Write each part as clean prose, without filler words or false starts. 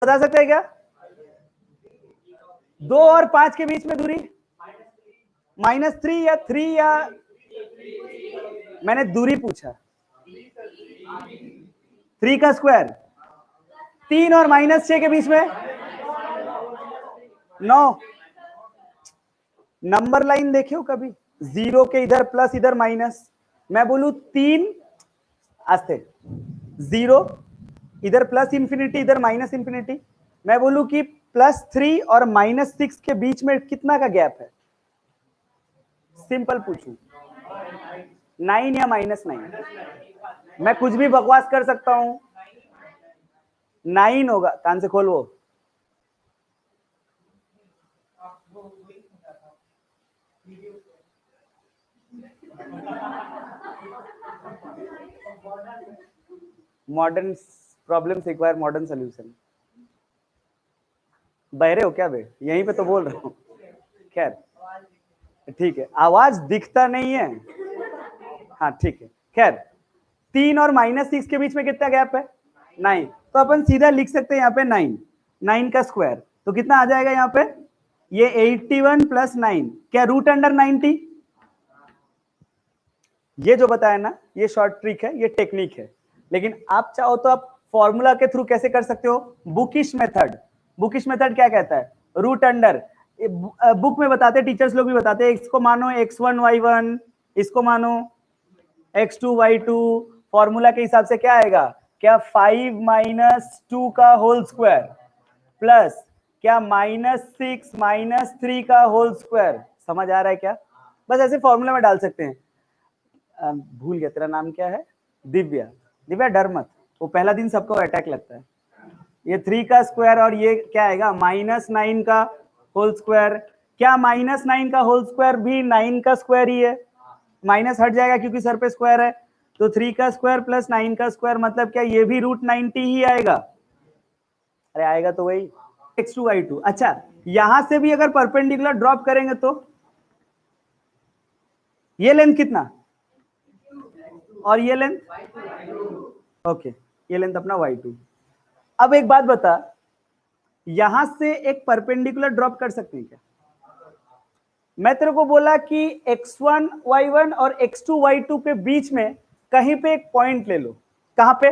बता सकते हैं क्या? 2 और 5 के बीच में दूरी -3 या 3 या मैंने दूरी पूछा। 3 का स्क्वायर 3 और -6 के बीच में 9। नंबर लाइन देखे हो कभी? 0 के इधर प्लस इधर माइनस। मैं बोलूं 3 आस्ते 0 इधर प्लस इंफिनिटी इधर माइनस इंफिनिटी। मैं बोलूं कि +3 और -6 के बीच में कितना का गैप है? सिंपल पूछूं 9 या -9? मैं कुछ भी बकवास कर सकता हूं। 9 होगा। कान से खोल वो। Modern problems require modern solution. बहरे हो क्या बे? यहीं पे तो बोल रहा हूं। खैर ठीक है, आवाज दिखता नहीं है। हाँ ठीक है। खैर 3 और -6 के बीच में कितना गैप है? 9। तो अपन सीधा लिख सकते हैं यहाँ पे 9 का स्क्वायर तो कितना आ जाएगा यहाँ पे? ये 81 + 9 क्या √90? ये जो बताया ना, ये शॉर्ट ट्रिक है, ये टेक्निक है। लेकिन आप चाहो तो आप फॉर्मूला के थ्रू कैसे कर सकते हो? Bookish method. बुकिश मेथड क्या कहता है? √। बुक में बताते, टीचर्स लोग भी बताते हैं, इसको मानो x1 y1, इसको मानो x2 y2। फॉर्मूला के हिसाब से क्या आएगा? क्या 5 - 2 का होल स्क्वायर प्लस क्या -6 - 3 का होल स्क्वायर। समझ आ रहा है क्या? बस ऐसे फॉर्मूला में डाल सकते हैं। भूल गया तेरा नाम क्या है? दिव्या। दिव्या डर मत, वो पहला दिन सबको अटैक लगता है। ये 3 का स्क्वायर और ये क्या आएगा? -9 का होल स्क्वायर। क्या -9 का होल स्क्वायर भी 9 का स्क्वायर ही है? माइनस हट जाएगा क्योंकि सर पे स्क्वायर है। तो 3 का स्क्वायर प्लस 9 का स्क्वायर मतलब क्या ये भी √90 ही आएगा? अरे आएगा तो वही x2 y2। अच्छा यहां से भी अगर परपेंडिकुलर ड्रॉप करेंगे तो ये लेंथ कितना और ये लेंथ? ओके, ये लेंथ अपना y2। अब एक बात बता, यहां से एक परपेंडिकुलर ड्रॉप कर सकते हैं क्या? मैं तेरे को बोला कि x1 y1 और x2 y2 के बीच में कहीं पे एक पॉइंट ले लो। कहां पे?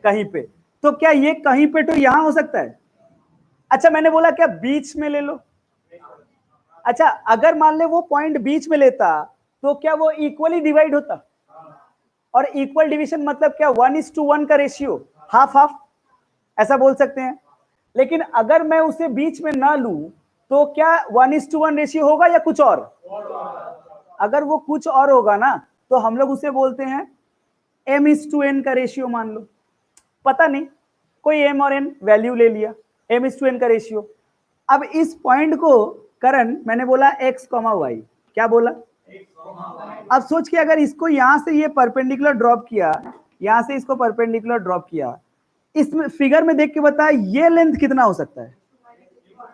कहीं पे। तो क्या ये कहीं पे तो यहां हो सकता है? अच्छा मैंने बोला क्या बीच में ले लो? अच्छा अगर मान ले वो पॉइंट बीच में लेता तो क्या वो इक्वली डिवाइड होता? और इक्वल डिवीजन मतलब क्या? 1:1 का रेशियो, हाफ हाफ, ऐसा बोल सकते हैं। लेकिन अगर मैं उसे बीच में ना लूं तो क्या 1:1 रेशियो होगा या कुछ और? अगर वो कुछ और होगा ना तो हम लोग उसे बोलते हैं m:n का रेशियो मान लो। पता नहीं, कोई m और n वैल्यू ले लिया, m:n का रेशियो। अब इस पॉइंट को करण मैंने बोला x, y। क्या बोला? अब सोच के अगर इसको यहां से ये परपेंडिकुलर ड्रॉप किया, यहां से इसको परपेंडिकुलर ड्रॉप किया, इसमें फिगर में देख के बता ये लेंथ कितना हो सकता है?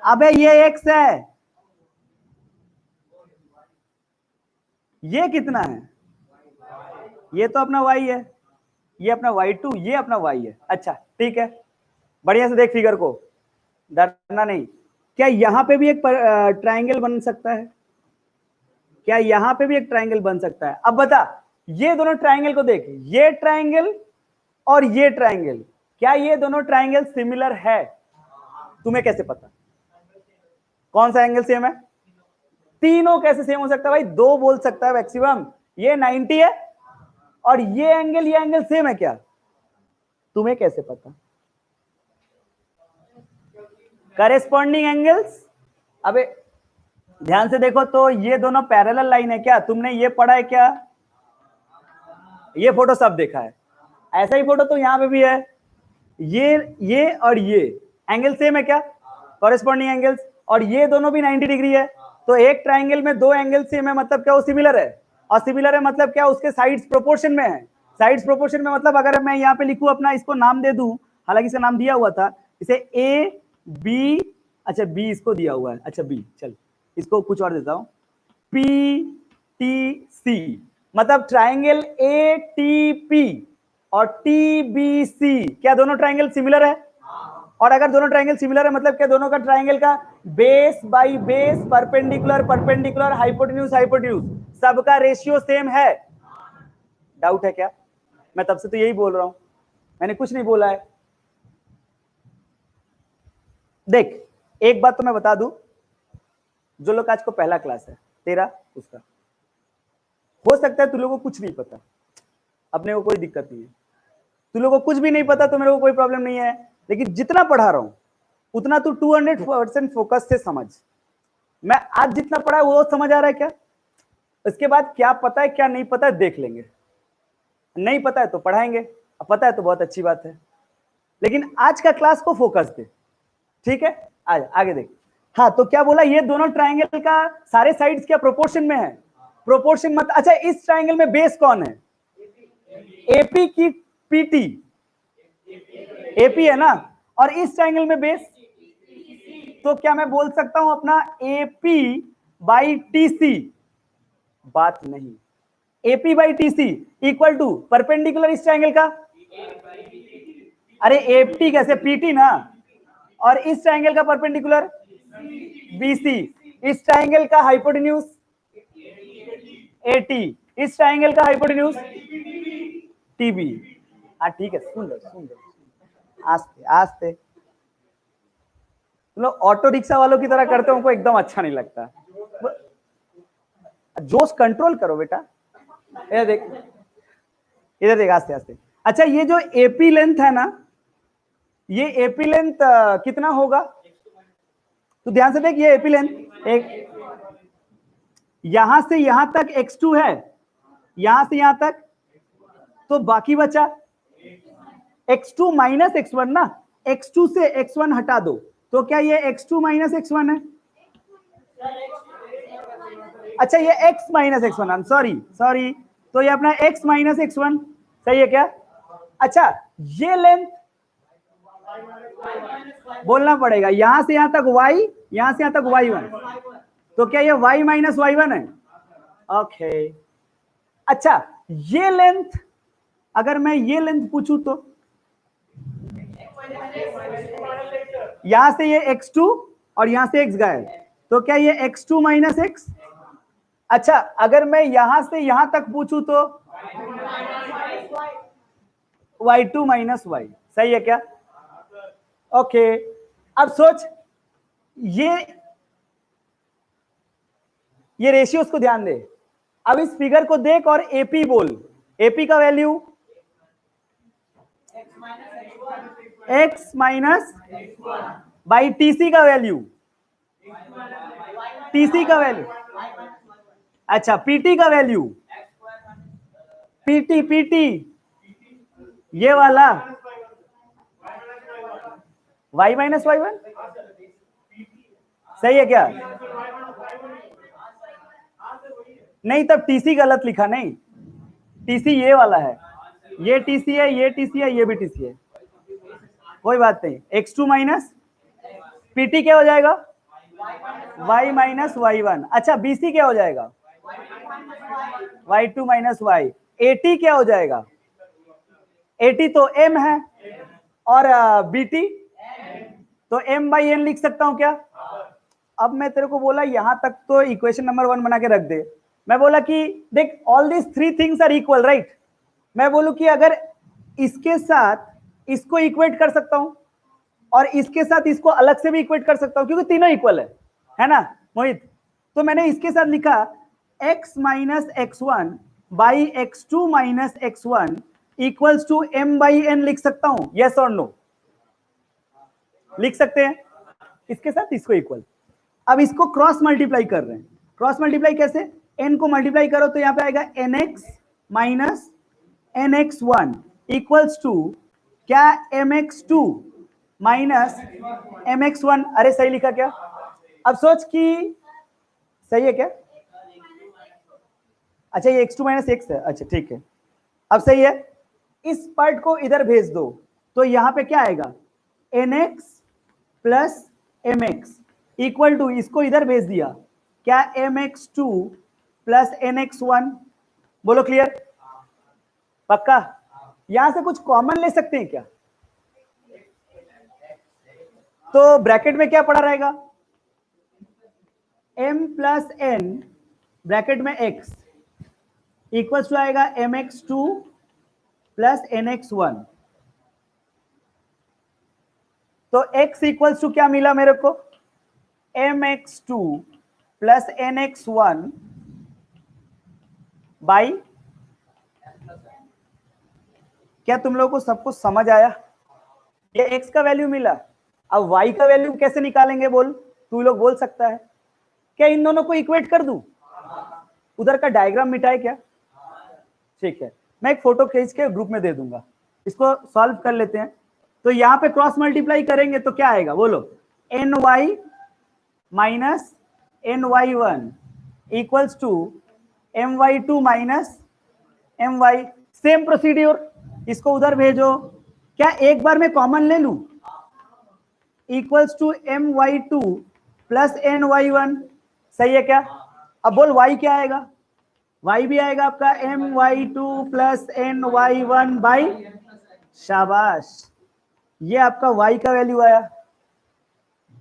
अबे ये x है, ये कितना है? ये तो अपना y है, ये अपना y2, ये अपना y है। अच्छा ठीक है, बढ़िया से देख फिगर को, डरना नहीं। क्या यहां पे भी एक ट्रायंगल बन सकता है? क्या यहां पे भी एक ट्रायंगल बन सकता है? अब बता, ये दोनों ट्रायंगल को देख, ये ट्रायंगल और ये ट्रायंगल, क्या ये दोनों ट्रायंगल सिमिलर है? तुम्हें कैसे पता कौन सा एंगल सेम है? तीनों कैसे सेम हो सकता है भाई? दो बोल सकता है मैक्सिमम। ये 90 है और ये एंगल सेम है क्या? तुम्हें कैसे पता? Corresponding angles. अबे ध्यान से देखो तो ये दोनों पैरेलल लाइन है क्या? तुमने ये पढ़ा है क्या? ये फोटो सब देखा है, ऐसा ही फोटो तो यहाँ पे भी है। ये और ये एंगल सेम है क्या? Corresponding angles. और ये दोनों भी 90 डिग्री है। तो एक ट्राइंगल में दो एंगल सेम है मतलब क्या? वो सिमिलर है। और सिमिलर है मतलब क्या? उसके साइड्स प्रोपोर्शन में है। साइड्स प्रोपोर्शन में मतलब अगर मैं यहाँ पे लिखूं अपना, इसको नाम दे दूं, हालांकि इसका नाम दिया हुआ था, इसे ए बी, अच्छा बी इसको दिया हुआ है, अच्छा बी, चल इसको कुछ और देता हूं, पी टी सी, मतलब ट्राइंगल ए टी पी और टी बी सी, क्या दोनों ट्राइंगल सिमिलर है? और अगर दोनों ट्राइंगल सिमिलर है मतलब क्या, दोनों का ट्राइंगल का base by base, perpendicular perpendicular, hypotenuse hypotenuse, सबका रेशियो सेम है। डाउट है क्या? मैं तब से तो यही बोल रहा हूं, मैंने कुछ नहीं बोला है। देख एक बात तो मैं बता दूं, जो लोग आज को पहला क्लास है तेरा उसका, हो सकता है तू लोगों को कुछ नहीं पता, अपने को कोई दिक्कत नहीं है, तू लोगों को कुछ भी नहीं पता तो मेरे को कोई प्रॉब्लम नहीं है, लेकिन जितना पढ़ा रहा हूं उतना तू 200% फोकस से समझ। मैं आज जितना पढ़ा है वो समझ आ रहा है क्या? इसके बाद क्या पता है क्या नहीं पता है देख लेंगे, नहीं पता है तो पढ़ाएंगे, अब पता है तो बहुत अच्छी बात है, लेकिन आज का क्लास को फोकस दे, ठीक है? आज आगे देख। हाँ तो क्या बोला, ये दोनों ट्राइंगल का सारे साइड्स क्या प्रोपोर्शन में है? प्रोपोर्शन मत, अच्छा इस ट्राइंगल में बेस कौन है? एपी की पीटी, एपी है ना, और इस ट्राइंगल में बेस, तो क्या मैं बोल सकता हूं अपना एपी बाई टीसी? बात नहीं, AP by TC equal to perpendicular इस ट्राइंगल का, अरे एपी कैसे, पीटी ना, और इस ट्राइंगल का परपेंडिकुलर बीसी, इस ट्राइंगल का हाइपोटेन्यूज एटी, इस ट्राइंगल का हाइपोटेन्यूज टीबी। हाँ ठीक है, सुंदर सुंदर, आस्ते आस्ते, तुम लोग ऑटो रिक्शा वालों की तरह करते हो, उनको एकदम अच्छा नहीं लगता। जोश कंट्रोल करो बेटा। इधर देख, इधर देख, आस्ते आस्ते। अच्छा ये जो एपी लेंथ है ना, ये एपी लेंथ कितना होगा? तो ध्यान से देख, ये एपी लेंथ एक, यहां से यहां तक x2 है, यहां से यहां तक, तो बाकी बचा x2 माइनस x1 ना, x2 से x1 हटा दो, तो क्या ये x2 माइनस x1 है? अच्छा ये x minus x1, I am sorry sorry, तो ये अपना x माइनस x1 सही है क्या? अच्छा ये लेंथ बोलना पड़ेगा, यहां से यहां तक y, यहां से यहां तक y1, तो क्या ये y माइनस y1 है? ओके। अच्छा ये लेंथ, अगर मैं ये लेंथ पूछूं तो यहां से ये x2 और यहां से x गए, तो क्या ये x2 माइनस x? अच्छा अगर मैं यहां से यहां तक पूछूं तो y2 माइनस y, सही है क्या? ओके। अब सोच, ये रेशियोज को ध्यान दे, अब इस फिगर को देख और एपी बोल, एपी का value x minus by TC का वैल्यू, टीसी का वैल्यू, अच्छा पीटी का वैल्यू, पीटी पीटी ये वाला y माइनस y1, सही है क्या? नहीं तब टीसी गलत लिखा, नहीं टीसी ये वाला है, ये टीसी है, ये टीसी है, ये भी टीसी है, कोई बात नहीं। x2 माइनस पीटी क्या हो जाएगा? y minus y1। अच्छा बीसी क्या हो जाएगा? y2 minus y। एटी क्या हो जाएगा? एटी तो m है, और बीटी तो m बाई n लिख सकता हूं क्या? अब मैं तेरे को बोला यहां तक तो इक्वेशन नंबर 1 बना के रख दे, मैं बोला कि देख all this three things are equal right, मैं बोलूं कि अगर इसके साथ इसको इक्वेट कर सकता हूं और इसके साथ इसको अलग से भी इक्वेट कर सकता हूं, क्योंकि तीनों इक्वल है ना मोहित? तो मैंने इसके साथ लिखा x minus x1 by x2 minus x1 equals to m by n लिख सकता हूं, यस और नो? लिख सकते हैं, इसके साथ इसको इक्वल। अब इसको क्रॉस मल्टीप्लाई कर रहे हैं, क्रॉस मल्टीप्लाई कैसे? n को मल्टीप्लाई करो तो यहां पे आएगा nx minus nx1 equals to क्या mx2 माइनस mx1, अरे सही लिखा क्या? अब सोच कि सही है क्या? अच्छा ये x2 माइनस x है, अच्छा ठीक है, अब सही है। इस पार्ट को इधर भेज दो तो यहां पे क्या आएगा? nx plus mx equal to, इसको इधर भेज दिया, क्या mx2 प्लस nx1, बोलो क्लियर? पक्का? यहां से कुछ कॉमन ले सकते हैं क्या? तो ब्रैकेट में क्या पड़ा रहेगा, m प्लस n ब्रैकेट में x इक्वल्स टू आएगा mx2 प्लस nx1। तो x इक्वल्स टू क्या मिला मेरे को, mx2 प्लस nx1 बाई, क्या तुम लोगों को सब कुछ समझ आया? ये x का वैल्यू मिला, अब y का वैल्यू कैसे निकालेंगे बोल, तू लोग बोल सकता है क्या इन दोनों को इक्वेट कर दूं, उधर का डायग्राम मिटाए क्या? ठीक है, मैं एक फोटो खींच के ग्रुप में दे दूंगा, इसको सॉल्व कर लेते हैं। तो यहाँ पे क्रॉस मल्टीप्लाई करेंगे तो क्या आएगा बोलो, ny minus ny1 equals to my2 minus my। Same procedure, इसको उधर भेजो, क्या एक बार में कॉमन ले लूं, equals to my2 plus ny1, सही है क्या? अब बोल y क्या आएगा, y भी आएगा आपका my2 प्लस ny1 बाई, शाबाश, ये आपका y का वैल्यू आया।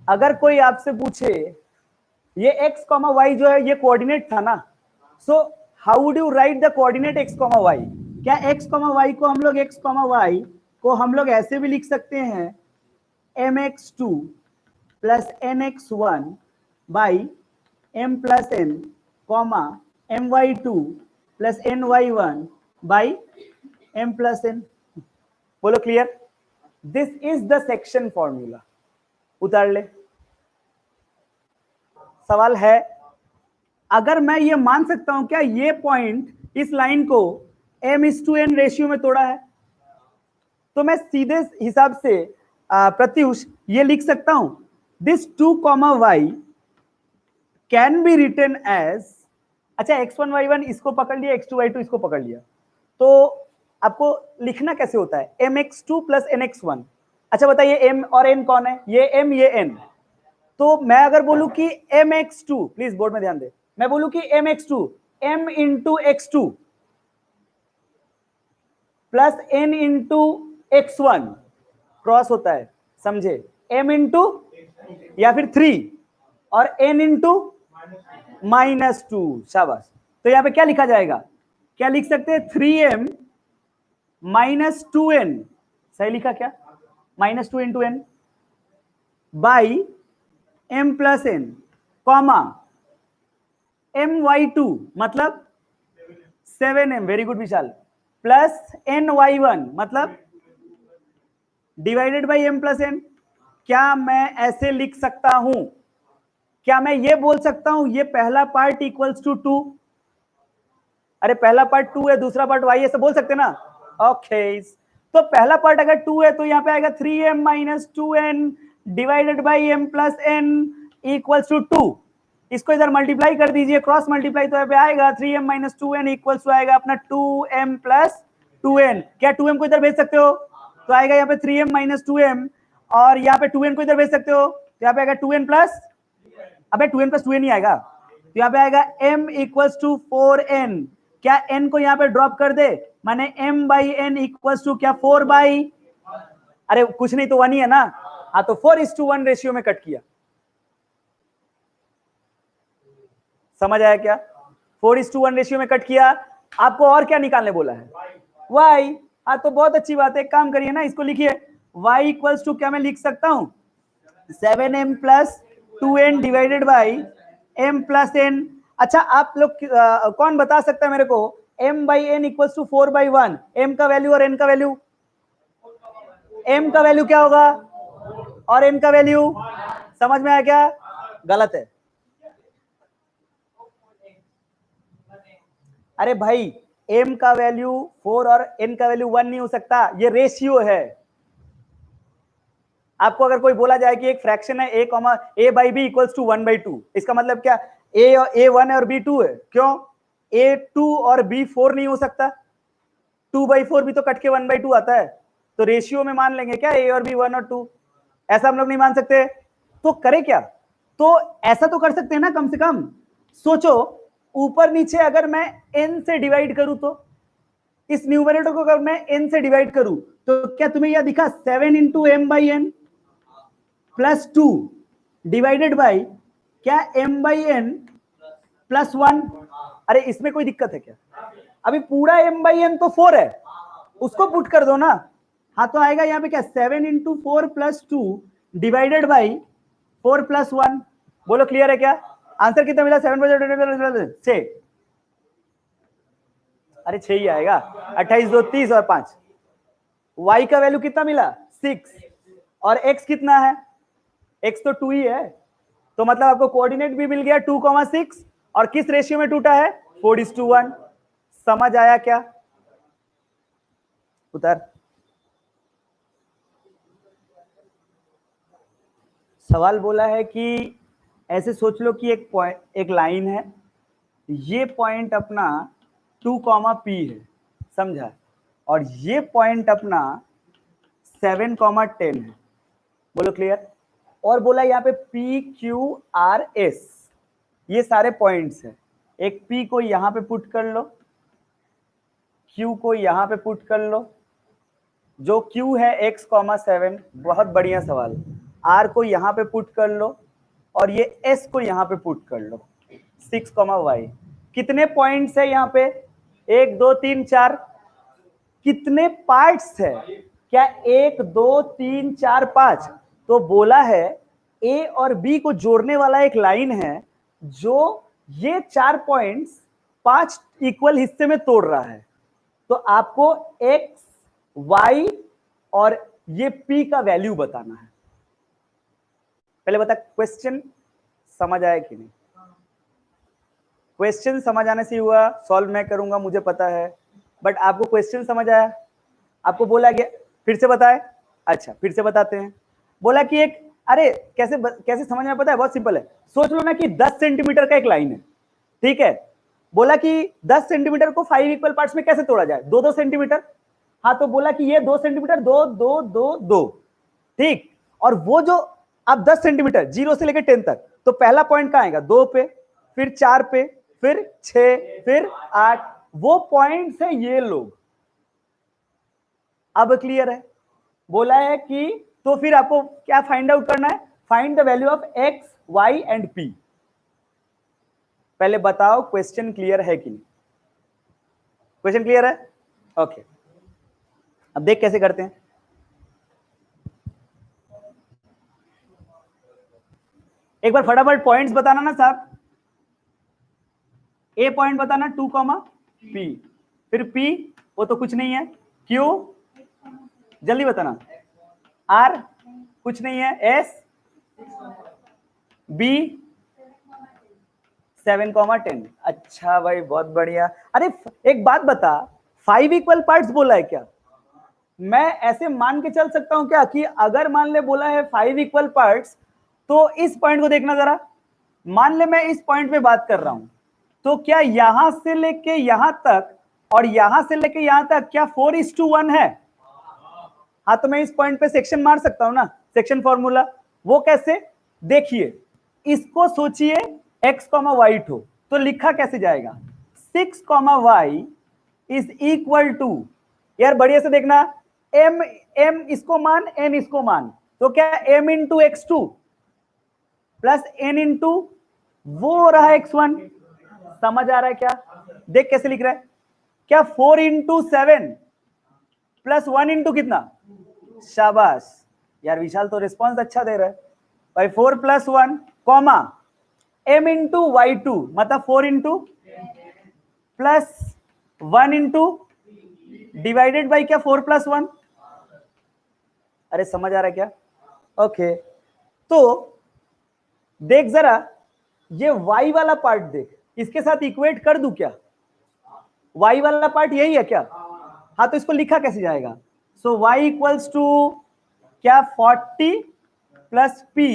अगर कोई आपसे पूछे ये x, y जो है ये कोऑर्डिनेट था ना, so how would you right the coordinate x, y? क्या x, y को हम लोग x, y को हम लोग ऐसे भी लिख सकते हैं mx2 plus nx1 by m plus n comma my2 plus ny1 by m plus n। बोलो clear? This is the section formula. उतार ले, सवाल है, अगर मैं ये मान सकता हूं क्या ये पॉइंट इस लाइन को m:n रेशियो में तोड़ा है, तो मैं सीधे हिसाब से प्रत्युष ये लिख सकता हूं, this 2, y can be written as, अच्छा x1 y1 इसको पकड़ लिया, x2 y2 इसको पकड़ लिया, तो आपको लिखना कैसे होता है, mx2 प्लस nx1। अच्छा बताइए m और n कौन है, ये m ये n, तो मैं अगर बोलूं कि mx2, प्लीज बोर्ड में ध्यान दे, मैं बोलूं कि mx2 m into x2 plus n into x1 cross होता है, समझे, m इंटू या फिर 3 और n इंटू -2, शाबाश। तो यहां पे क्या लिखा जाएगा, क्या लिख सकते हैं, 3m माइनस 2n, सही लिखा क्या, -2 into n by m plus n comma my2 मतलब 7m, वेरी गुड विशाल, प्लस ny1 मतलब divided by m plus n। क्या मैं ऐसे लिख सकता हूं, क्या मैं ये बोल सकता हूं ये पहला पार्ट इक्वल्स टू 2, अरे पहला पार्ट 2 है दूसरा पार्ट y, ऐसे बोल सकते ना? ओके, तो पहला पार्ट अगर 2 है तो यहां पे आएगा 3m minus 2n divided by m plus n equals to 2। इसको इधर मल्टीप्लाई कर दीजिए, क्रॉस मल्टीप्लाई, तो यहाँ पे आएगा 3m minus 2n equals to आएगा अपना 2m प्लस 2n। क्या 2m को इधर भेज सकते हो, तो आएगा यहाँ पे 3m माइनस 2m, और यहाँ पे 2n को इधर भेज सकते हो, तो यहाँ पे आएगा 2n प्लस, अबे 2n प्लस 2n ही आएगा, तो यहाँ पे आएगा m इक्वल्स टू 4n। क्या n को यहाँ पे ड्रॉप कर दे, माने m by n equals to क्या 4 बाई, अरे कुछ नहीं तो 1 ही है ना, हाँ, तो 4:1 रेशियो में कट किया, समझ आया क्या, 4:1 रेशियो में कट किया। आपको और क्या निकालने बोला है, y, हाँ तो बहुत अच्छी बात है, एक काम करिए ना, इसको लिखिए y इक्वल्स टू क्या मैं लिख सकता हूं 7m plus 2n divided by m plus n। अच्छा आप लोग कौन बता सकता है मेरे को, m by n equals to 4/1, m का वैल्यू और n का वैल्यू, m का वैल्यू क्या होगा और n का वैल्यू, समझ में आया क्या? गलत है, अरे भाई m का वैल्यू 4 और n का वैल्यू 1 नहीं हो सकता, ये रेशियो है। आपको अगर कोई बोला जाए कि एक फ्रैक्शन है a by b equals to 1/2, इसका मतलब क्या, a 1 और b 2 है, क्यों, a 2 और b 4 नहीं हो सकता, 2/4 भी तो कट के 1/2 आता है, तो रेशियो में मान लेंगे क्या a और b 1 और 2, ऐसा हम लोग नहीं मान सकते, तो करे क्या, तो ऐसा तो कर सकते हैं ना, कम से कम सोचो, ऊपर नीचे अगर मैं n से डिवाइड करूं, तो इस न्यूमरेटर को अगर मैं n से डिवाइड करूं, तो क्या तुम्हें यह दिखा 7 into m by n, +2 divided by क्या m/n +1। अरे इसमें कोई दिक्कत है क्या? अभी पूरा m/n तो 4 है, उसको पुट कर दो ना। हाँ तो आएगा यहाँ पे क्या 7 × 4 + 2 डिवाइडेड बाई 4 + 1। बोलो क्लियर है क्या? आंसर कितना मिला? 7 6। अरे 6 ही आएगा। 28 2 30 और 5। y का वैल्यू कितना मिला? 6। और x कितना है? x तो 2 ही है, तो मतलब आपको कोऑर्डिनेट भी मिल गया 2,6। और किस रेशियो में टूटा है? 4:1। समझ आया क्या? उतर। सवाल बोला है कि ऐसे सोच लो कि एक लाइन है, ये पॉइंट अपना 2, P है, समझा? और ये पॉइंट अपना 7, 10 है। बोलो क्लियर? और बोला यहाँ पे P, Q, R, S, ये सारे पॉइंट्स है। एक P को यहां पे पुट कर लो, Q को यहां पे पुट कर लो, जो Q है x, 7, बहुत बढ़िया सवाल। R को यहां पे पुट कर लो और ये S को यहां पे पुट कर लो, 6, y। कितने पॉइंट्स है यहाँ पे? 1 2 3 4। कितने पार्ट्स है? क्या 1 2 3 4 5? तो बोला है A और B को जोड़ने वाला एक लाइन है जो ये 4 पॉइंट्स 5 इक्वल हिस्से में तोड़ रहा है। तो आपको x, y और ये P का वैल्यू बताना है। पहले बता, क्वेश्चन समझ आया कि नहीं? क्वेश्चन समझ आने से हुआ, सॉल्व मैं करूंगा मुझे पता है, बट आपको क्वेश्चन समझ आया? आपको बोला गया फिर से बताए? अच्छा फिर से बताते हैं। बोला कि एक, अरे कैसे समझ में पता है? बहुत सिंपल है। सोच लो ना कि 10 सेंटीमीटर का एक लाइन है, ठीक है? बोला कि 10 सेंटीमीटर को 5 इक्वल पार्ट्स में कैसे तोड़ा जाए? 2 2 सेंटीमीटर। हाँ तो बोला कि ये 2 सेंटीमीटर 2 2 2 2, ठीक। और वो जो अब 10 सेंटीमीटर 0 से लेकर 10 तक, तो पहला पॉइंट कहाँ आएगा? 2 पे, फिर 4 पे, फिर 6, फिर 8। वो पॉइंट्स है ये लोग। अब क्लियर है? बोला है कि तो फिर आपको क्या फाइंड आउट करना है? Find the value of x, y and p। पहले बताओ क्वेश्चन क्लियर है कि नहीं? क्वेश्चन क्लियर है? ओके। अब देख कैसे करते हैं। एक बार फटाफट पॉइंट्स बताना ना साहब। ए पॉइंट बताना 2, P, फिर P वो तो कुछ नहीं है, Q जल्दी बताना, R कुछ नहीं है, S, B 7, 10। अच्छा भाई बहुत बढ़िया। अरे एक बात बता, 5 इक्वल पार्ट्स बोला है क्या? मैं ऐसे मान के चल सकता हूं क्या कि अगर मान ले बोला है 5 इक्वल पार्ट्स, तो इस पॉइंट को देखना जरा। मान ले मैं इस पॉइंट पे बात कर रहा हूं, तो क्या यहां से लेके यहां तक और यहां से लेके यहां तक क्या 4:1 है? हाँ तो मैं इस पॉइंट पे सेक्शन मार सकता हूं ना, सेक्शन फॉर्मूला। वो कैसे? देखिए, इसको सोचिए x, y ठो, तो लिखा कैसे जाएगा? 6, y इज इक्वल टू, यार बढ़िया से देखना, m इसको मान, n इसको मान, तो क्या m into x2 plus n into वो हो रहा है x1। समझ आ रहा है क्या? देख कैसे लिख रहा है। क्या 4 इंटू 7 प्लस 1 इंटू कितना? शाबाश यार, विशाल तो रिस्पॉन्स अच्छा दे रहा है भाई। 4 + 1 कॉमा m इंटू y2, मतलब 4 into plus 1 into divided by क्या 4 + 1। अरे समझ आ रहा है क्या? ओके, तो देख जरा ये y वाला पार्ट देख, इसके साथ इक्वेट कर दूं क्या? y वाला पार्ट यही है क्या? हाँ तो इसको लिखा कैसे जाएगा? सो y इक्वल्स टू क्या 40 प्लस p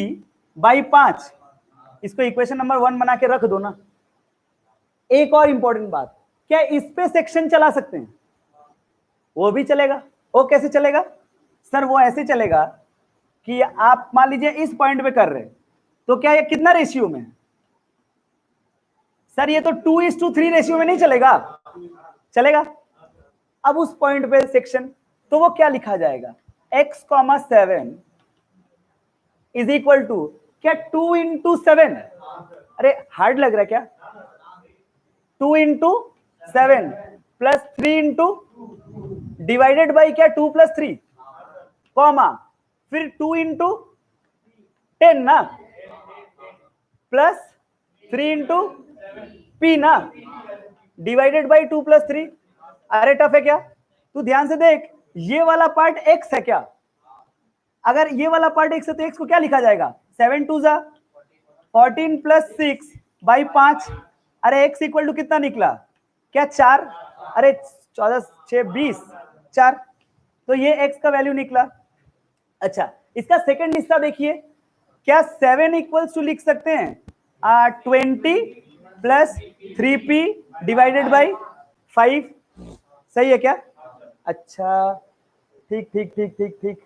बाई 5। इसको इक्वेशन नंबर 1 बना के रख दो ना। एक और इंपॉर्टेंट बात, क्या इस पे सेक्शन चला सकते हैं? वो भी चलेगा। वो कैसे चलेगा सर? वो ऐसे चलेगा कि आप मान लीजिए इस पॉइंट पे कर रहे हैं, तो क्या ये कितना रेशियो में है? सर ये तो 2:3 रेशियो में नहीं चलेगा। चलेगा। अब उस पॉइंट पे सेक्शन, तो वो क्या लिखा जाएगा? x, 7 इज इक्वल टू क्या 2 इंटू 7, अरे हार्ड लग रहा है क्या, 2 into 7 plus 3 into divided by क्या 2 प्लस 3 कॉमा फिर 2 इंटू 10 ना प्लस 3 इंटू पी ना डिवाइडेड बाई 2 प्लस 3। अरे टफ है क्या, तू ध्यान से देख, ये वाला पार्ट x है क्या, अगर ये वाला पार्ट x है तो x को क्या लिखा जाएगा 7 2 जा 14 प्लस 6 बाई 5, अरे x इक्वल टू कितना निकला क्या 4, अरे 14 6 20 4, तो ये x का वैल्यू निकला। अच्छा इसका सेकंड हिस्सा देखिए, क्या 7 इक्वल्स टू लिख सकते हैं 20 प्लस 3p डिवाइडेड बाई 5, सही है क्या, अच्छा ठीक ठीक ठीक ठीक ठीक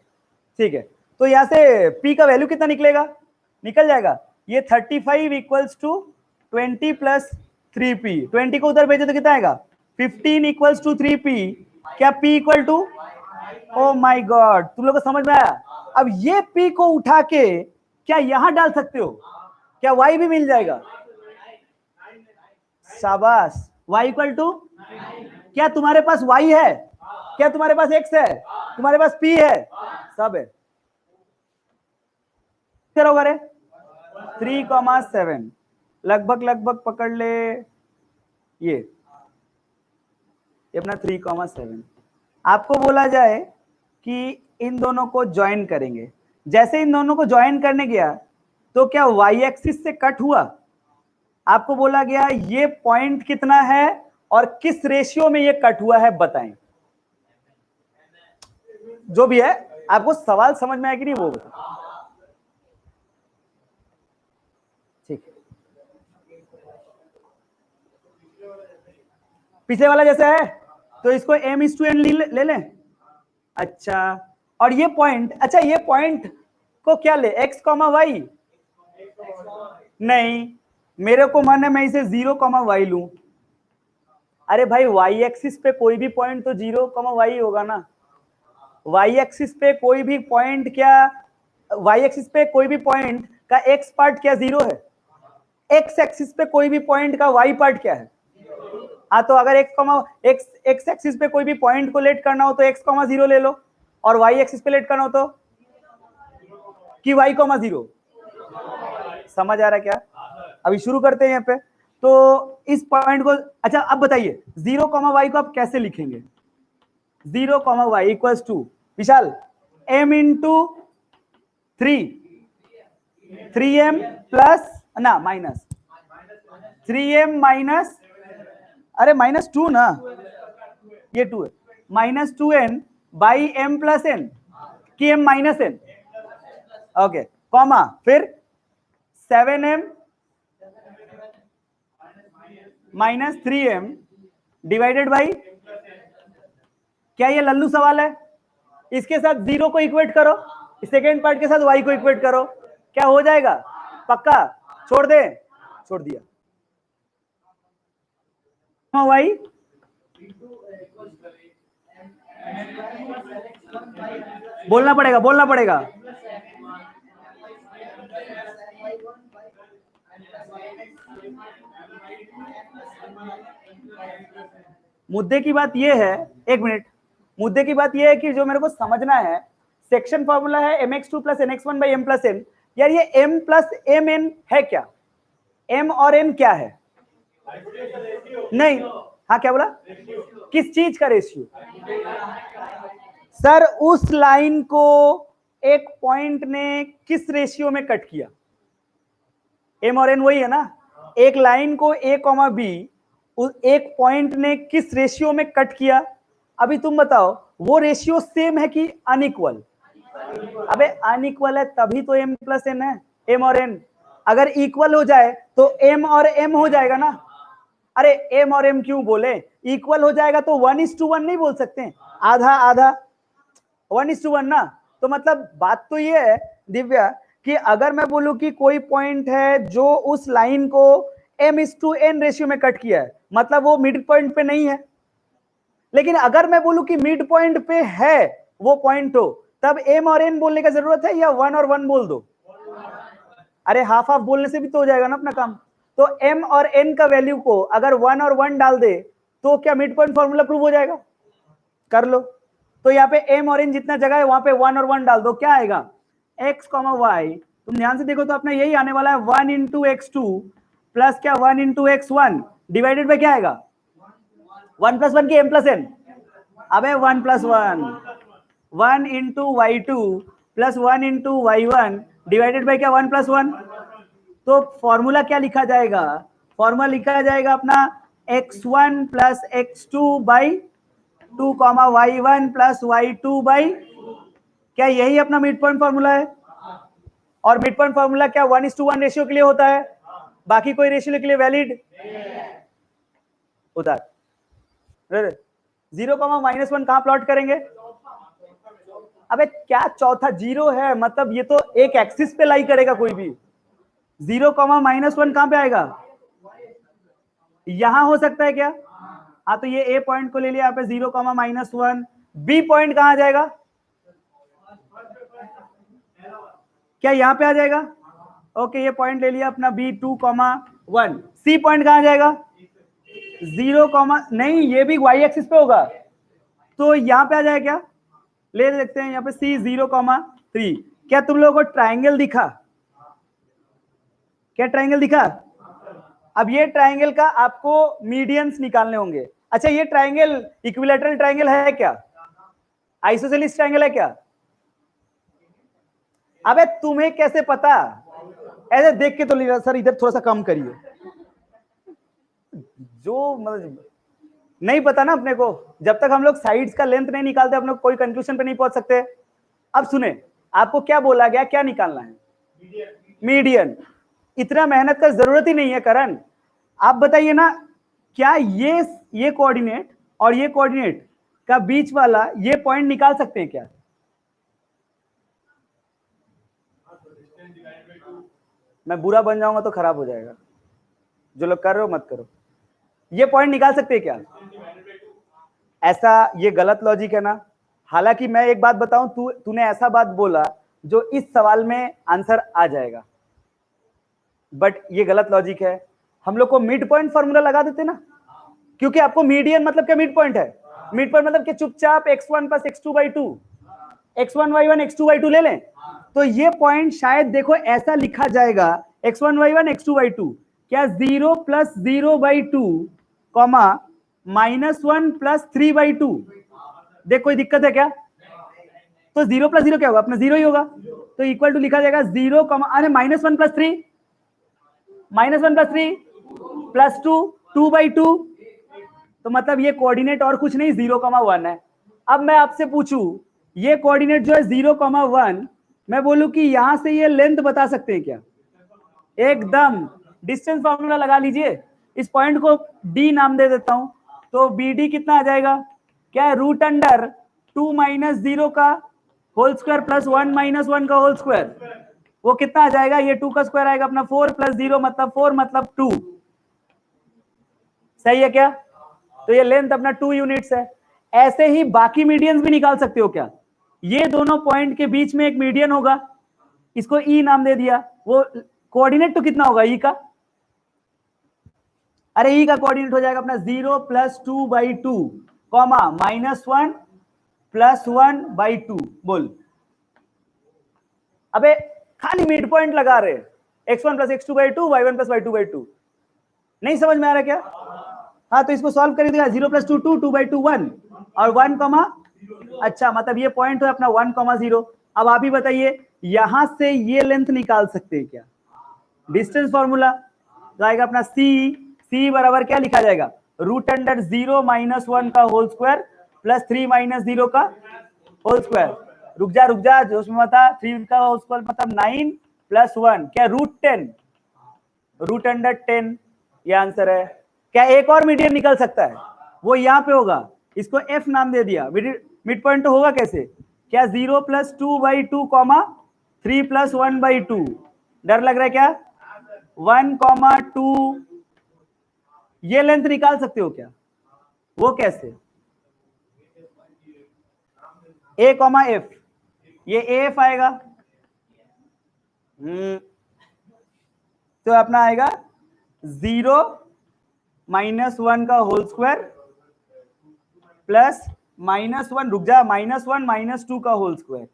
ठीक है, तो यहां से p का वैल्यू कितना निकलेगा, निकल जाएगा ये 35 इक्वल्स टू 20 प्लस 3p, 20 को उधर भेजे तो कितना आएगा 15 इक्वल्स टू 3p, क्या p equal to, oh my god तुम लोग को समझ में आया। अब ये p को उठा के क्या यहां डाल सकते हो, क्या y भी मिल जाएगा, शाबाश, y इक्वल टू, क्या तुम्हारे पास y है, क्या तुम्हारे पास x है, तुम्हारे पास p है, सब है, होगा रे 3,7 लगभग लगभग पकड़ ले ये अपना 3,7। आपको बोला जाए कि इन दोनों को ज्वाइन करेंगे, जैसे इन दोनों को ज्वाइन करने गया तो क्या y एक्सिस से कट हुआ, आपको बोला गया ये पॉइंट कितना है और किस रेशियो में ये कट हुआ है बताएं, जो भी है आपको सवाल समझ में आया कि नहीं वो बताएं, ठीक है। पिछले वाला जैसा है तो इसको m/n ले लें, अच्छा और ये पॉइंट, अच्छा ये पॉइंट को क्या ले x, y, नहीं मेरे को मन है मैं इसे 0, y लूं, अरे भाई y एक्सिस पे कोई भी पॉइंट तो 0, y होगा ना, y एक्सिस पे कोई भी पॉइंट क्या, y एक्सिस पे कोई भी पॉइंट का x पार्ट क्या 0 है, x एक्सिस पे कोई भी पॉइंट का y पार्ट क्या है, हाँ तो अगर x एक्सिस पे कोई भी पॉइंट को लेट करना हो तो x, 0 ले लो, और y एक्सिस पे लेट करना हो तो कि y, 0, समझ आ रहा है क्या, अभी शुरू करते हैं यहाँ पे, तो इस पॉइंट को, अच्छा अब बताइए 0, y को आप कैसे लिखेंगे, 0, y equals to Vishal m into 3m plus ना माइनस 3m माइनस, अरे -2 ना, ये 2 है, -2n by m plus n की m minus n, okay comma फिर 7m minus 3m divided by, क्या ये लल्लू सवाल है, इसके साथ 0 को इक्वेट करो, सेकेंड पार्ट के साथ y को इक्वेट करो, क्या हो जाएगा पक्का, छोड़ दे, छोड़ दिया, y बोलना पड़ेगा, बोलना पड़ेगा, मुद्दे की बात यह है, एक मिनट, मुद्दे की बात यह है कि जो मेरे को समझना है, सेक्शन फॉर्मूला है mx2 plus nx1 by m plus n, यार ये m प्लस mn है क्या, m और n क्या है, नहीं, हाँ क्या बोला, किस चीज का रेशियो, सर उस लाइन को एक पॉइंट ने किस रेशियो में कट किया, m और n वही है ना, एक लाइन को a, b एक पॉइंट ने किस रेशियो में कट किया, अभी तुम बताओ वो रेशियो सेम है कि अनइक्वल, अबे अनइक्वल है तभी तो m प्लस n है, m और n, अगर इक्वल हो जाए तो m और m हो जाएगा ना, अरे m और m क्यों बोले, इक्वल हो जाएगा तो 1:1 नहीं बोल सकते, आधा आधा 1:1 ना, तो मतलब बात तो ये है दिव्या कि अगर मैं बोलूं कि कोई पॉइंट है जो उस लाइन को m/n रेशियो में कट किया है, मतलब वो मिड पॉइंट पे नहीं है, लेकिन अगर मैं बोलूं कि मिड पॉइंट पे है वो पॉइंट हो, तब m और n बोलने का जरूरत है या 1 और 1 बोल दो, अरे हाफ हाफ बोलने से भी तो हो जाएगा ना अपना काम। तो m और n का वैल्यू को अगर 1 और 1 डाल दे तो क्या मिड पॉइंट फॉर्मूला प्रूव हो जाएगा? कर लो। तो यहाँ पे m और n जितना जगह है वहां पे 1 और 1 डाल दो, क्या आएगा? x, y। तुम ध्यान से देखो तो अपना यही आने वाला है 1 इंटू x2 प्लस क्या 1 इंटू x1 डिवाइडेड बाय क्या आएगा? 1 प्लस 1 की m प्लस n। अबे 1 plus 1 1 into y2 plus 1 into y1 divided by क्या 1 प्लस 1। तो फॉर्मूला क्या लिखा जाएगा? फॉर्मूला लिखा जाएगा अपना x1 plus x2 by 2 y1 plus y2 by, क्या यही अपना मिड पॉइंट फॉर्मूला है? और मिड पॉइंट फॉर्मूला क्या 1:1 रेशियो के लिए होता है? बाकी कोई रेशियो के लिए वैलिड होता है? 0,-1 कहां प्लॉट करेंगे? अबे क्या चौथा 0 है, मतलब ये तो एक एक्सिस पे लाई करेगा कोई भी। 0,-1 कहां पे आएगा? यहां हो सकता है क्या? हाँ, तो ये ए पॉइंट को ले लिया यहाँ पे 0,-1। बी पॉइंट कहां आ जाएगा? क्या यहां पे आ जाएगा? ओके, ये पॉइंट ले लिया अपना बी 2,1। सी पॉइंट कहां आ जाएगा? 0, नहीं, ये भी वाई एक्सिस पे होगा, तो यहां पे आ जाएगा क्या? ले देखते हैं यहाँ पे सी 0,3। क्या तुम लोगों को ट्राइंगल दिखा? क्या ट्राइंगल दिखा? अब ये ट्राइंगल का आपको मीडियंस निकालने होंगे। अच्छा, ये ट्राइंगल इक्विलैटरल ट्राइंगल है क्या? आइसोसेलेस ट्राइंगल है क्या? अबे तुम्हें कैसे पता? ऐसे देख के तो लिया सर, इधर थोड़ा सा कम करिए। जो मतलब नहीं पता ना अपने को, जब तक हम लोग साइड्स का लेंथ नहीं निकालते हम लोग कोई कंक्लूजन पे नहीं पहुंच सकते। अब सुने, आपको क्या बोला गया, क्या निकालना है? मीडियन। इतना मेहनत का जरूरत ही नहीं है करण। आप बताइए ना, क्या ये कोऑर्डिनेट और ये कोऑर्डिनेट का बीच वाला ये पॉइंट निकाल सकते हैं क्या? मैं बुरा बन जाऊंगा तो खराब हो जाएगा। जो लोग कर रहे हो मत करो। ये पॉइंट निकाल सकते हैं क्या? ऐसा ये गलत लॉजिक है ना। हालांकि मैं एक बात बताऊं, तूने ऐसा बात बोला जो इस सवाल में आंसर आ जाएगा, बट ये गलत लॉजिक है। हम लोग को मिड पॉइंट फॉर्मूला लगा देते ना, क्योंकि आपको मीडियन मतलब क्या मिड पॉइंट है। मिड पॉइंट मतलब कि चुपचाप x1 plus x2 by 2, x1 y1 x2 y2 ले लें। तो ये पॉइंट शायद देखो ऐसा लिखा जाएगा x1 y1 x2 y2, क्या 0 plus 0 by 2 comma -1 plus 3 by 2। देख कोई दिक्कत है क्या? तो 0 प्लस 0 क्या होगा? अपना 0 ही होगा। तो इक्वल टू लिखा जाएगा 0 अरे -1 प्लस 3, -1 प्लस 3 प्लस 2 2 बाई 2। तो मतलब ये कोऑर्डिनेट और कुछ नहीं 0,1 है। अब मैं आपसे पूछूं, ये कोऑर्डिनेट जो है 0,1, मैं बोलूं कि यहां से ये लेंथ बता सकते हैं क्या? एकदम डिस्टेंस फॉर्मूला लगा लीजिए। इस पॉइंट को डी नाम दे देता हूं, तो बी डी कितना आ जाएगा? क्या है? रूट अंडर 2 माइनस 0 का होल स्क्वायर प्लस 1 माइनस 1 का होल स्क्वायर। वो कितना आ जाएगा? ये 2 का स्क्वायर आएगा अपना 4 प्लस 0 मतलब 4 मतलब 2। सही है क्या? तो ये लेंथ अपना 2 यूनिट्स है। ऐसे ही बाकी मीडियंस भी निकाल सकते हो क्या? ये दोनों पॉइंट के बीच में एक मीडियन होगा, इसको ई नाम दे दिया। वो कोऑर्डिनेट तो कितना होगा ई का? अरे ई का कोऑर्डिनेट हो जाएगा अपना 0 plus 2 by 2 comma -1 plus 1 by 2। बोल, अबे खाली मिड पॉइंट लगा रहे, x1 plus x2 by 2 y1 plus y2 by 2। नहीं समझ में आ रहा क्या? हाँ, तो इसको सॉल्व कर दिया। 0 प्लस 2 2 2 बाई 2 1 और 1 कॉमा, अच्छा मतलब ये पॉइंट है अपना 1,0। अब आप ही बताइए, यहां से ये लेंथ निकाल सकते हैं क्या? डिस्टेंस फॉर्मूला तो आएगा अपना सी बराबर क्या लिखा जाएगा? रूट अंडर 0 माइनस 1 का होल स्क्वायर प्लस 3 माइनस 0 का होल स्क्वायर। रुक जा जो उसमें बता, 3 का होल स्क्वायर मतलब 9 प्लस 1 क्या √10, रूट अंडर 10। ये आंसर है। क्या एक और मीडियन निकल सकता है? वो यहां पे होगा, इसको एफ नाम दे दिया। मिड पॉइंट तो होगा कैसे? क्या 0 plus 2 by 2 comma 3 plus 1 by 2। डर लग रहा है क्या? 1,2। ये लेंथ निकाल सकते हो क्या? वो कैसे? ए कॉमा एफ, ये एफ आएगा। तो अपना आएगा 0 -1 का होल स्क्वायर प्लस -1, रुक जा, -1 -2 का होल स्क्वायर।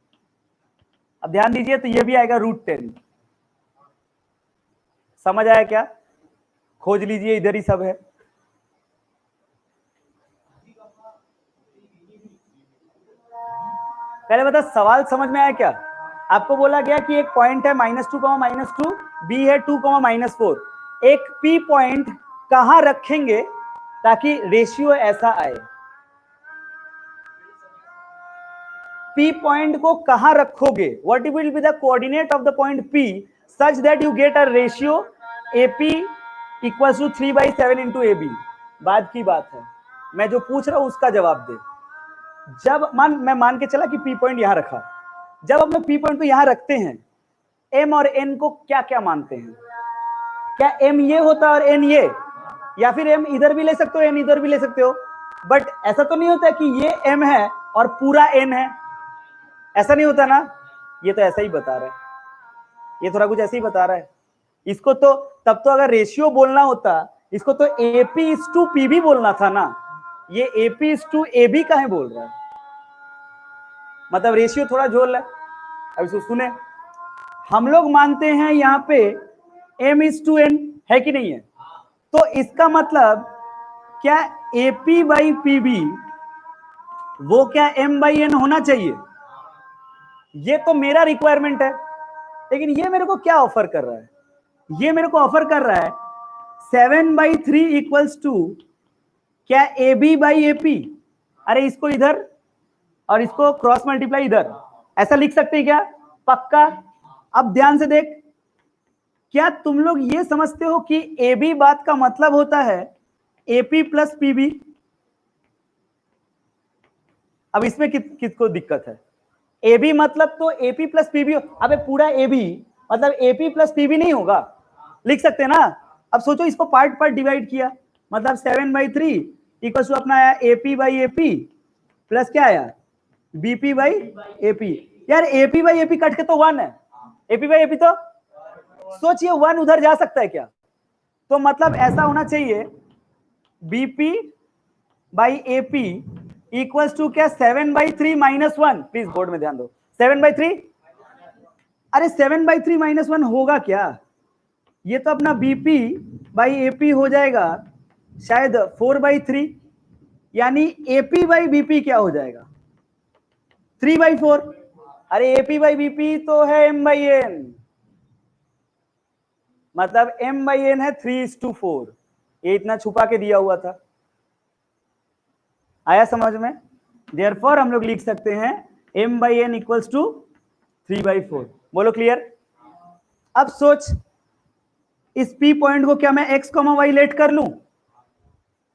अब ध्यान दीजिए, तो ये भी आएगा √10। समझ आया क्या? खोज लीजिए, इधर ही सब है। पहले बता, सवाल समझ में आया क्या? आपको बोला गया कि एक पॉइंट है -2, -2, बी है 2, -4। एक पी पॉइंट कहां रखेंगे ताकि रेशियो ऐसा आए? पी पॉइंट को कहां रखोगे? What will be the coordinate of the point P such that you get a ratio AP equals to 3/7 into AB। बात की बात है, मैं जो पूछ रहा हूं उसका जवाब दे। जब मैं मान के चला कि पी पॉइंट यहां रखा, जब हम लोग पी पॉइंट को यहां रखते हैं, एम और एन को क्या क्या मानते हैं? क्या एम ये होता है और एन ये, या फिर एम इधर भी ले सकते हो, एन इधर भी ले सकते हो? बट ऐसा तो नहीं होता कि ये एम है और पूरा एन है, ऐसा नहीं होता ना। ये तो ऐसा ही बता रहा है, ये थोड़ा कुछ ऐसे ही बता रहा है। इसको तो तब तो अगर रेशियो बोलना होता, इसको तो AP/PB बोलना था ना। ये AP/AB काहे बोल रहा है? मतलब रेशियो थोड़ा झोल है। अब इसको सुने, हम लोग मानते हैं यहाँ पे M/N है कि नहीं है? तो इसका मतलब क्या AP/PB वो क्या M/N होना चाहिए? ये तो मेरा रिक्वायरमेंट है, लेकिन ये मेरे को क्या ऑफर कर रहा है? ये मेरे को ऑफर कर रहा है 7/3 इक्वल्स टू क्या AB/AP। अरे इसको इधर और इसको क्रॉस मल्टीप्लाई इधर, ऐसा लिख सकते हैं क्या? पक्का। अब ध्यान से देख, क्या तुम लोग ये समझते हो कि AB बात का मतलब होता है AP+PB? अब इसमें किसको दिक्कत है? AB मतलब तो AP+PB। अबे पूरा AB मतलब AP+PB नहीं होगा? लिख सकते हैं ना। अब सोचो, इसको पार्ट पार्ट डिवाइड किया, मतलब 7/3 इक्वल टू अपना आया AP/AP प्लस क्या आया BP/AP। यार AP/AP कट के तो 1 है, AP/AP तो सोचिए 1 उधर जा सकता है क्या? तो मतलब ऐसा होना चाहिए BP/AP इक्वल्स टू क्या 7/3 -1। प्लीज बोर्ड में ध्यान दो, 7/3। अरे 7/3 -1 होगा क्या? ये तो अपना BP/AP हो जाएगा शायद 4/3, यानी AP/BP क्या हो जाएगा 3/4। अरे AP/BP तो है M/N, मतलब M/N है 3:4। ये इतना छुपा के दिया हुआ था, आया समझ में? देयरफॉर हम लोग लिख सकते हैं M/N इक्वल्स टू 3/4। बोलो क्लियर? अब सोच, इस P पॉइंट को क्या मैं X, Y लेट कर लूं?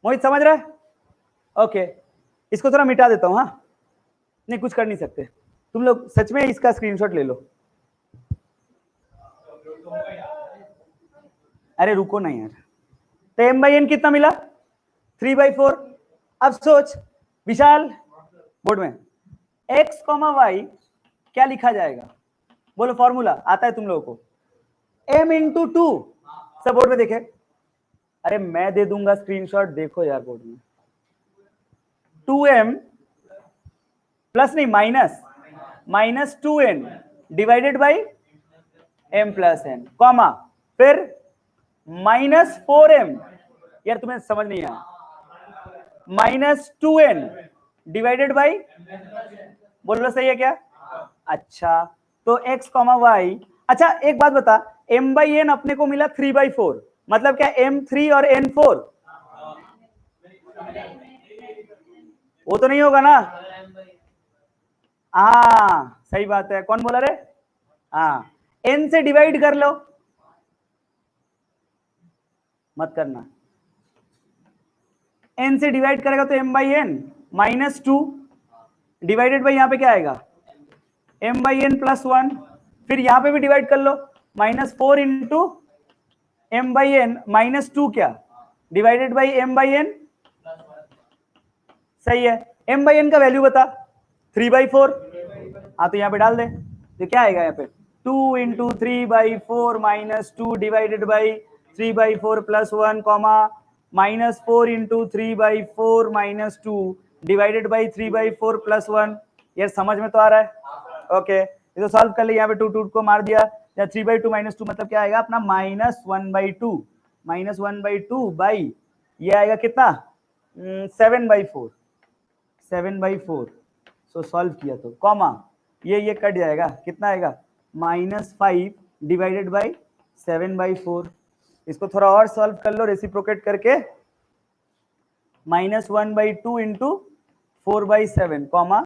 मोहित समझ रहा है? ओके, इसको थोड़ा मिटा देता हूं। हाँ, नहीं कुछ कर नहीं सकते तुम लोग, सच में इसका स्क्रीनशॉट ले लो। अरे रुको ना यार, तो M/N कितना मिला 3/4। अब सोच विशाल, बोर्ड में X, Y क्या लिखा जाएगा? बोलो, फॉर्मूला आता है तुम लोगों को, M/2। सब बोर्ड में देखे? अरे मैं दे दूंगा स्क्रीनशॉट, देखो यार बोर्ड में। 2M प्लस नहीं minus 2N divided by M+N, comma फिर -4M। यार तुम्हें समझ नहीं आया, -2N डिवाइडेड बाई, बोलो सही है क्या? अच्छा, तो X, Y। अच्छा एक बात बता, M/N अपने को मिला 3/4, मतलब क्या M3 और N4? वो तो नहीं होगा ना। हाँ सही बात है, कौन बोला रे? हाँ, N से डिवाइड कर लो, मत करना। N से डिवाइड करेगा तो M/N -2 डिवाइडेड बाई यहाँ पे क्या आएगा M/N +1। फिर यहाँ पे भी डिवाइड कर लो, -4 इंटू M/N -2 क्या डिवाइडेड बाई M/N। सही है, M/N का वैल्यू बता 3/4। हाँ तो यहाँ पे डाल दे, तो क्या आएगा यहाँ पे 2 into 3 by 4 minus 2 divided by 3 by 4 plus 1 comma minus 4 into 3 by 4 minus 2 divided by 3 by 4 plus 1. ये समझ में तो आ रहा है? ओके, ये तो सॉल्व कर लिया, यहाँ पे 2 2 को मार दिया, या 3 by 2 minus 2 मतलब क्या आएगा अपना -1 by 2, -1 by 2 बाई ये आएगा कितना 7 by 4, 7 by 4. सो सॉल्व किया तो कॉमा ये कट जाएगा, कितना आएगा -5 डिवाइडेड बाई 7 by 4. इसको थोड़ा और सॉल्व कर लो रेसिप्रोकेट करके, -1 by 2 into 4 by 7 comma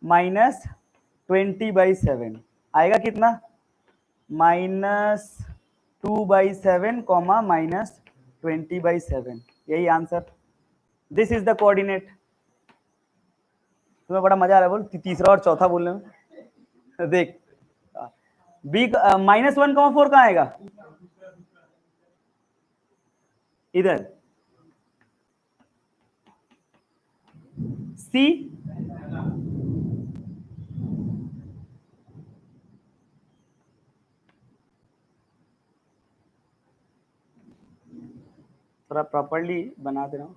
-20 by 7 आएगा कितना -2 by 7 कॉमा -20 by 7. यही answer. This is the coordinate. तुम्हें बड़ा मजा आ रहा है बोल तीसरा और चौथा बोलने में. देख बी -1,4 कहाँ आएगा इधर, सी थोड़ा प्रॉपर्ली बना दे रहा हूँ.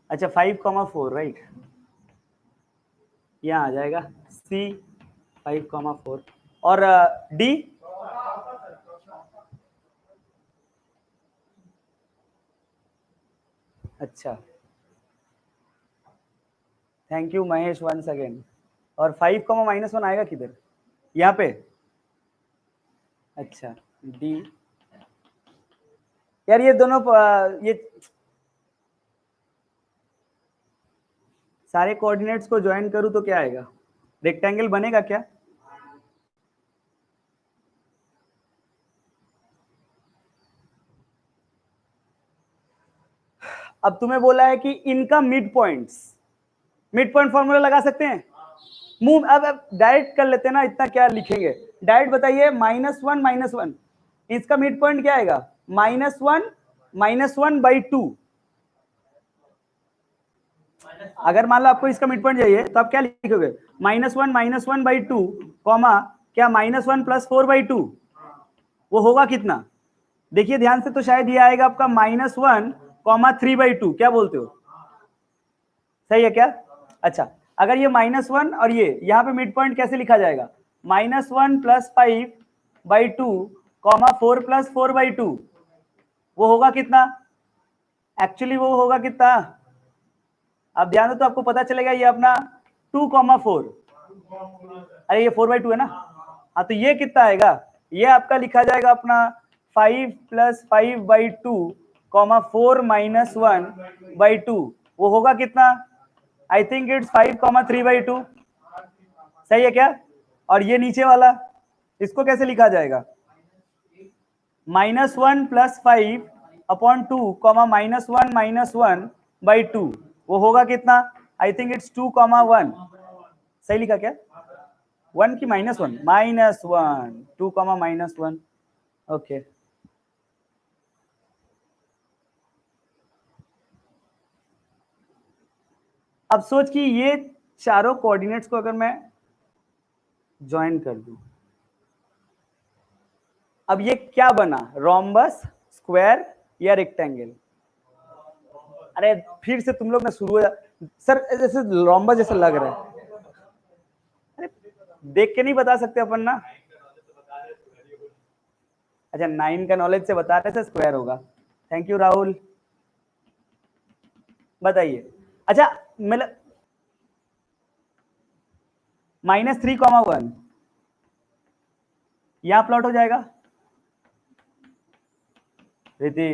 अच्छा 5,4 राइट, यहाँ आ जाएगा सी 5,4 और डी अच्छा thank you Mahesh once again. और 5 -1 आएगा किधर यहाँ पे. अच्छा डी यार ये दोनों ये सारे कोऑर्डिनेट्स को ज्वाइन करूं तो क्या आएगा, रेक्टेंगल बनेगा क्या. अब तुम्हें बोला है कि इनका मिड पॉइंट फॉर्मूला लगा सकते हैं. मूव अब डायरेक्ट कर लेते हैं ना, इतना क्या लिखेंगे डायरेक्ट. बताइए -1 -1 इसका मिड पॉइंट क्या आएगा -1 by 2. अगर मान लो आपको इसका मिड पॉइंट चाहिए तो आप क्या लिखोगे -1 by 2 कॉमा क्या -1 + 4 by 2. वो होगा कितना देखिए ध्यान से, तो शायद ये आएगा आपका -1, 3 by 2. क्या बोलते हो सही है क्या. अच्छा अगर ये -1 और ये यहाँ पे मिड पॉइंट कैसे लिखा जाएगा -1 + 5 by 2 4 + 4 by 2. वो होगा कितना एक्चुअली वो होगा कितना. अब ध्यान दो तो आपको पता चलेगा ये अपना 2,4. अरे ये 4 by 2 है ना. हाँ तो ये कितना आएगा, ये आपका लिखा जाएगा अपना 5 + 5 by 2 4 - 1 by 2. वो होगा कितना आई थिंक इट्स 5, 3 by 2. सही है क्या. और ये नीचे वाला इसको कैसे लिखा जाएगा -1 + 5 upon 2 -1 - 1 by 2. वो होगा कितना आई थिंक इट्स 2,1. सही लिखा क्या 1 की -1 2, -1. ओके अब सोच कि ये चारों कोऑर्डिनेट्स को अगर मैं ज्वाइन कर दूं, अब ये क्या बना रोम्बस, स्क्वायर या रेक्टेंगल. अरे फिर से तुम लोग ना शुरू हो सर जैसे रोम्बस जैसा लग रहा है. अरे देख के नहीं बता सकते अपन ना. अच्छा 9 का नॉलेज से बता रहे थे स्क्वायर होगा. Thank you Rahul. बताइए अच्छा मतलब -3,1 यहां प्लॉट हो जाएगा रीति.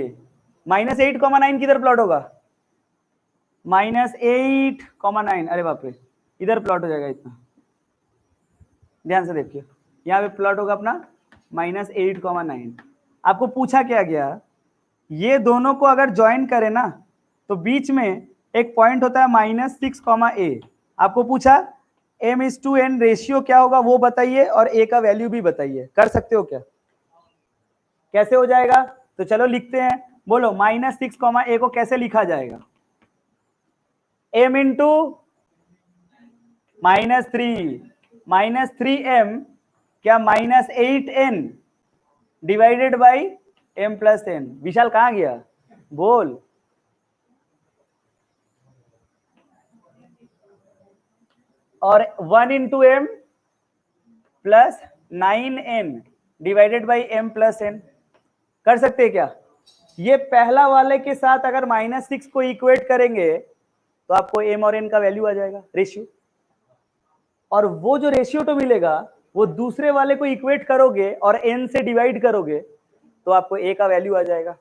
-8,9 किधर प्लॉट होगा -8,9. अरे बाप रे इधर प्लॉट हो जाएगा इतना. ध्यान से देखिए यहाँ पे प्लॉट होगा अपना -8,9. आपको पूछा क्या गया ये दोनों को अगर ज्वाइन करें ना तो बीच में एक पॉइंट होता है -6,a. आपको पूछा m/n रेशियो क्या होगा वो बताइए और a का वैल्यू भी बताइए. कर सकते हो क्या कैसे हो जाएगा तो चलो लिखते हैं. बोलो -6,a को कैसे लिखा जाएगा m × -3 -3m क्या -8n divided by m plus n। Vishal कहाँ गया, बोल। और 1 into m plus 9n divided by m plus n। कर सकते हैं क्या? ये पहला वाले के साथ अगर -6 को इक्वेट करेंगे तो आपको m और n का वैल्यू आ जाएगा, रेशियो। और वो जो रेशियो तो मिलेगा वो दूसरे वाले को इक्वेट करोगे और n से डिवाइड करोगे तो आपको a का वैल्यू आ जाएगा।